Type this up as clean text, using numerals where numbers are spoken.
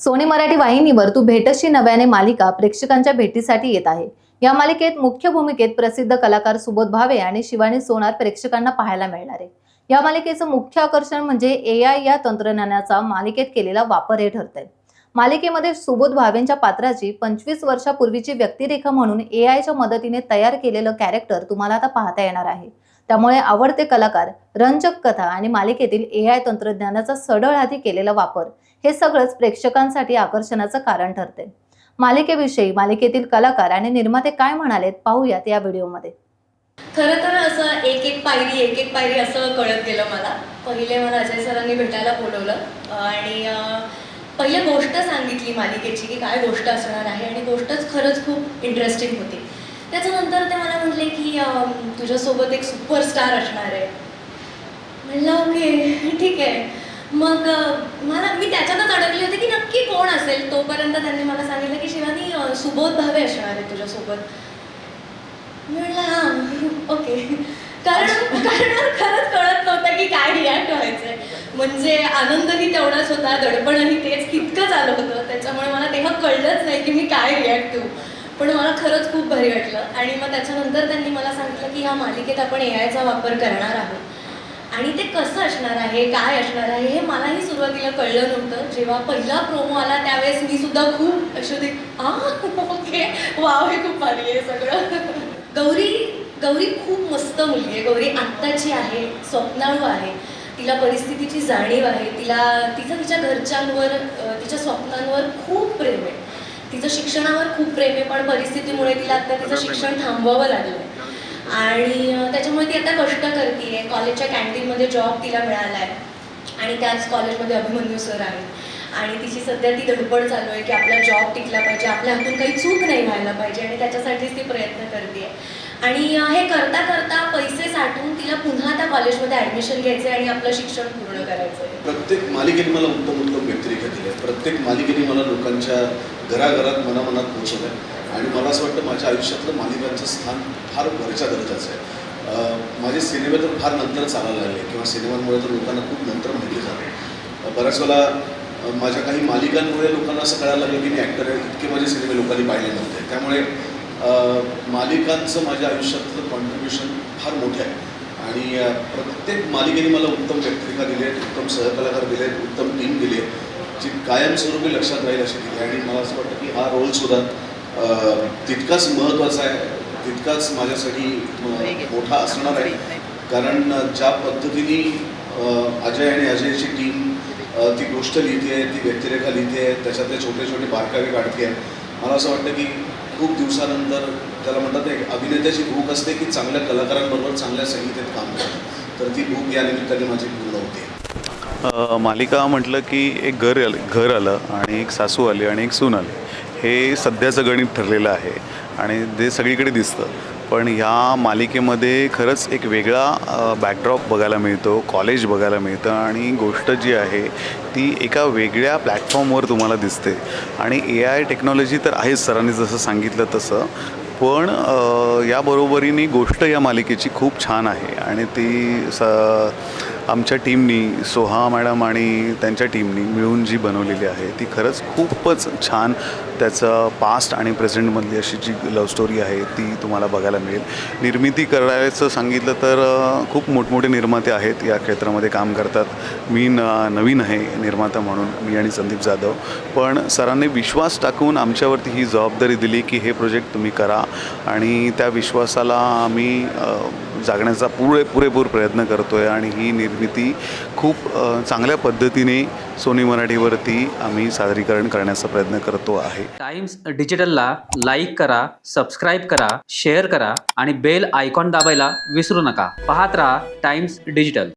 Sony Marathi वाहिनीवर तू भेटशी नव्याने मालिका प्रेक्षकांच्या भेटीसाठी येत आहे। या मालिकेत मुख्य भूमिकेत प्रसिद्ध कलाकार सुबोध भावे आणि शिवानी सोनार प्रेक्षकांना पाहायला मिळणार आहे। या मालिकेचं मुख्य आकर्षण म्हणजे AI या तंत्रज्ञानाचा मालिकेत केलेला वापर हे ठरतंय। मालिकेमध्ये सुबोध भावेंच्या पात्राची 25 वर्षापूर्वीची व्यक्तिरेखा म्हणून AIच्या मदतीने तयार केलेलं कॅरेक्टर तुम्हाला आता पाहता येणार आहे। त्यामुळे आवडते कलाकार, रंजक कथा आणि मालिकेतील AI तंत्रज्ञानाचा सढळ हाती केलेला वापर हे सगळंच प्रेक्षकांसाठी आकर्षणाचं कारण ठरते। मालिकेविषयी मालिकेतील कलाकार आणि निर्माते काय म्हणालेत पाहूयात या व्हिडिओमध्ये। खरं तर असं एक एक पायरी असं कळत गेलं मला। पहिले मला अजय सरांनी भेटायला बोलवलं आणि पहिली गोष्ट सांगितली मालिकेची की काय गोष्ट असणार आहे आणि गोष्टच खरंच खूप इंटरेस्टिंग होती। त्याच्यानंतर ते मला म्हटले की तुझ्यासोबत एक सुपरस्टार असणार आहे। म्हणलं ओके ठीक आहे। मग मी त्याच्यातच अडकली होती की नक्की कोण असेल। तोपर्यंत त्यांनी मला सांगितलं की शिवानी सुबोध भावे असणार आहे तुझ्यासोबत। मी म्हटलं हां ओके। कारण खरंच कळत नव्हतं की काय रिॲक्ट व्हायचंय। म्हणजे आनंदही तेवढाच होता, दडपणही तेच तितकंच आलं होतं। त्याच्यामुळे मला तेव्हा कळलंच नाही की मी काय रिॲक्ट करू। पण मला खरंच खूप भारी वाटलं आणि मग त्याच्यानंतर त्यांनी मला सांगितलं की ह्या मालिकेत आपण AIचा वापर करणार आहोत आणि ते कसं असणार आहे, काय असणार आहे हे मलाही सुरुवातीला कळलं नव्हतं। जेव्हा पहिला प्रोमो आला त्यावेळेस मी सुद्धा खूप अशी होती, ओके वाव हे खूप भारी आहे सगळं। गौरी खूप मस्त मुलगी आहे। गौरी आत्ताची आहे, स्वप्नाळू आहे, तिला परिस्थितीची जाणीव आहे, तिच्या घरच्यांवर, तिच्या स्वप्नांवर खूप प्रेम आहे, तिचं शिक्षणावर खूप प्रेम आहे। पण परिस्थितीमुळे तिला आता तिचं शिक्षण थांबवावं लागलं आणि त्याच्यामुळे ती आता कष्ट करते आहे। कॉलेजच्या कॅन्टीनमध्ये जॉब तिला मिळाला आहे आणि त्याच कॉलेजमध्ये अभिमन्यू सर आहेत आणि तिची सध्या ती धडपड चालू आहे की आपला जॉब टिकला पाहिजे, आपल्या हातून काही चूक नाही व्हायला पाहिजे आणि त्याच्यासाठीच ती प्रयत्न करते आहे। आणि हे करता करता पैसे साठवून तिला पुन्हा त्या कॉलेजमध्ये ॲडमिशन घ्यायचं आणि आपलं शिक्षण पूर्ण करायचं आहे। प्रत्येक मालिकेने मला उत्तम व्यक्तिरेखा दिल्या। प्रत्येक मालिकेने मला लोकांच्या घराघरात मनामनात पोहोचवलं आणि मला असं वाटतं माझ्या आयुष्यातलं मालिकांचं स्थान फार वरच्या दर्जाचं आहे। माझे सिनेमे तर फार नंतर चालायला लागले किंवा सिनेमांमुळे तर लोकांना खूप नंतर माहिती झालं। बऱ्याच वेळा माझ्या काही मालिकांमुळे लोकांना असं कळायला लागलं की मी ॲक्टर आहे, इतके माझे सिनेमे लोकांनी पाहिले नव्हते। त्यामुळे मालिकांचं माझ्या आयुष्यातलं कॉन्ट्रिब्युशन फार मोठं आहे आणि प्रत्येक मालिकेने मला उत्तम व्यक्तिरेखा दिली आहेत, उत्तम सहकलाकार दिले आहेत, उत्तम टीम दिली आहे जी कायमस्वरूपी लक्षात राहील अशी दिली आणि मला असं वाटतं की हा रोलसुद्धा तितकाच महत्त्वाचा आहे, तितकाच माझ्यासाठी मोठा असणार आहे। कारण ज्या पद्धतीने अजय आणि अजयची टीम ती गोष्ट लिहिते आहे, ती व्यक्तिरेखा लिहिते आहे, त्याच्यातले छोटे छोटे बारकावे काढते आहे। मला असं वाटतं की खूप दिवसानंतर त्याला म्हणतात एक अभिनेत्याची भूक असते की चांगल्या कलाकारांबरोबर चांगल्या संगीतात काम करणं, तर ती भूक या निमित्ताने माझी पूर्ण होते। मालिका म्हटलं की एक घर आलं आणि एक सासू आली आणि एक सून आली, हे सध्याचं गणित ठरलेलं आहे आणि ते सगळीकडे दिसतं। पण ह्या मालिकेमध्ये खरंच एक वेगळा बॅकड्रॉप बघायला मिळतो, कॉलेज बघायला मिळतं आणि गोष्ट जी आहे ती एका वेगळ्या प्लॅटफॉर्मवर तुम्हाला दिसते आणि AI टेक्नॉलॉजी तर आहेच, सरांनी जसं सांगितलं तसं, पण याबरोबरीने गोष्ट या मालिकेची खूप छान आहे आणि ती आमच्या टीमनी, सोहा मॅडम आणि त्यांच्या टीमनी मिळून जी बनवलेली आहे ती खरंच खूपच छान। त्याचं पास्ट आणि प्रेझेंटमधली अशी जी लव्ह स्टोरी आहे ती तुम्हाला बघायला मिळेल। निर्मिती करायचं सांगितलं तर खूप मोठमोठे निर्माते आहेत या क्षेत्रामध्ये काम करतात। मी नवीन आहे निर्माता म्हणून, मी आणि संदीप जाधव, पण सरांनी विश्वास टाकून आमच्यावरती ही जबाबदारी दिली की हे प्रोजेक्ट तुम्ही करा आणि त्या विश्वासाला आम्ही जागण्याचा पुरेपूर प्रयत्न करतो आहे आणि ही निर्मिती खूप चांगल्या पद्धतीने सोनी मराठीवरती आम्ही सादरीकरण करण्याचा प्रयत्न करतो आहे। टाइम्स डिजिटलला लाईक करा, सबस्क्राईब करा, शेअर करा आणि बेल आयकॉन दाबायला विसरू नका। पाहत रहा टाइम्स डिजिटल।